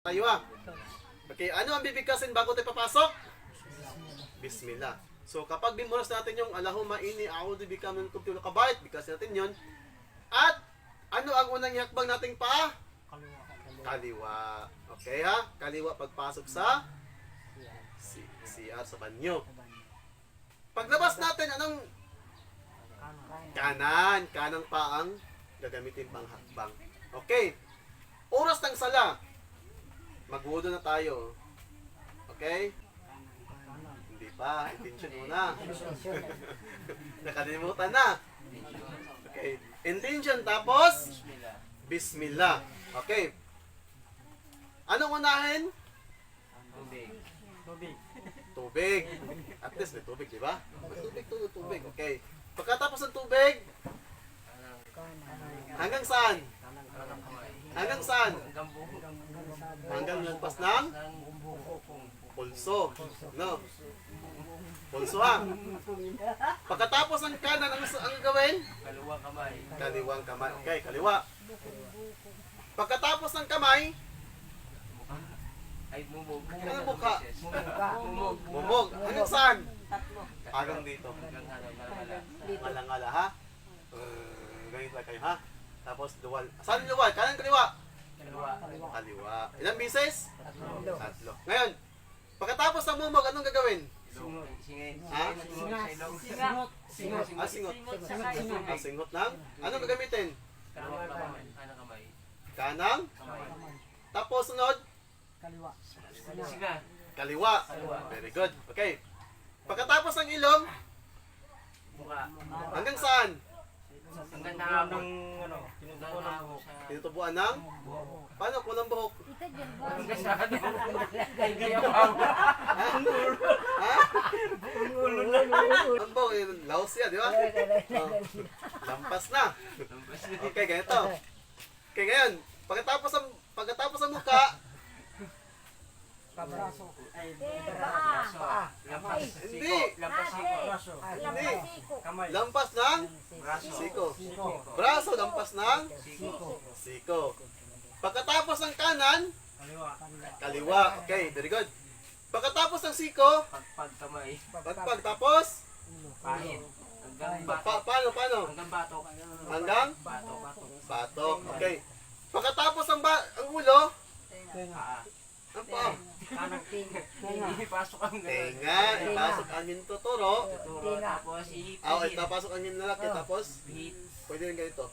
Tayo Okay, ano ang bibigkasin bago tayo papasok? Bismillah. So kapag bimuras natin yung Allahumma inni a'udhu bika min kubtil kabait, bigkasin natin yon. At ano ang unang ihakbang nating paa? Kaliwa. Okay ha? Kaliwa pagpasok sa CR sa banyo. Paglabas natin, anong kanan? Kanang paang gagamitin pang hakbang. Okay. Oras ng sala. Magwudo na tayo. Okay? Hindi pa. Intention muna. Nakalimutan na. Okay. Intention tapos Bismillah. Okay. Anong unahin? Tubig. At least may tubig, di ba? Tubig. Okay. Pagkatapos ng tubig, hanggang saan? Hanggang saan? Hanggang lampas ng pulso. No? Pulso ha. Pagkatapos ng kanan, ang gawin? Kaliwang kamay. Kaliwang kamay. Okay, kaliwa. Pagkatapos ng kamay, Ay, mumog. anong mukha? Mumog. Mumog. Hanggang saan? Tatlo. Hanggang dito. Hanggang malala. Malangala ha. Ganito kayo ha. Tapos luwal. Saan luwal? Kanan kaliwa? Kaliwa. Kaliwa. Ilang bises? Tatlo. Tatlo. Ngayon, pagkatapos ng mumog, anong gagawin? Sungod. Singay. Ha? Singot. Singot. Ah, singot. Singot sa kayo. Ah, singot lang? Anong gagamitin? Kaliwang kamay. Kanang kamay. Kanang? Kamay. Tapos sunod? Kaliwa. Siga. Kaliwa. Kaliwa. Very good. Okay. Pagkatapos ng ilong, Mukha. hanggang saan? Hanggang nahapon. Hanggang nahapon sa... Tinutubuan ng? Paano? Kulang buhok? Hanggang sa ano? Hindi ako ako. Ha? Ang buhok, laos siya, di ba? Oh. Lampas na. Okay, ganito. Okay, ngayon, pagkatapos ng mukha, Pabraso. Lampas. Hindi. Lampas siko. hindi. Kamay. Lampas ng Braso. siko. Braso, lampas ng Siko. siko. Pagkatapos ng kanan, Kaliwa. kaliwa. Okay, very good. Pagkatapos ng siko, Pagpag kamay. pagpag, tapos, Pahit. Hanggang batok. paano? Hanggang batok. Hanggang Batok. batok. Okay. Pagkatapos ang ulo, Paa. ang paa. Hindi pasok ang Tenga, ipasok ang tuturo. Tuturo. Tapos ihip. Ah, ipapasok ang lalaki, tapos, Hit. pwede rin ganito.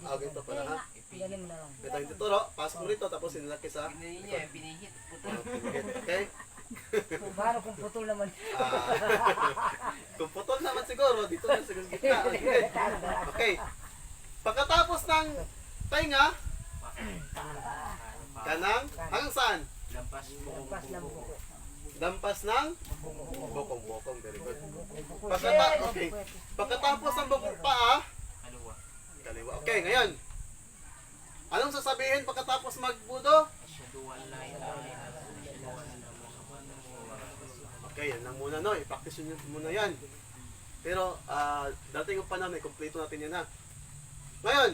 Ah, ganito pala ha. Galing mo na lang. Ito yung tuturo, pasok mo rito, tapos sinalaki sa Pinahin niya. Pinihit. Putol. Okay? Paano kung putol naman? Ah, kung putol naman siguro, dito na siguro sa gitna. Okay. Pagkatapos ng tainga, kanang, hanggang saan? Lampas. Lampas ng buko. Lampas ng bokong-bokong. Very good. Okay. Pagkatapos ng bokong paa, Kaliwa. kaliwa. Okay, ngayon. Anong sasabihin pagkatapos magbudo? Asyhadu an la ilaha illallah wa anna muhammadan rasulullah. Okay, yan lang muna no. I-practice nyo muna yan. Pero, dating yung panahon, may kompleto natin yan ha. Ngayon,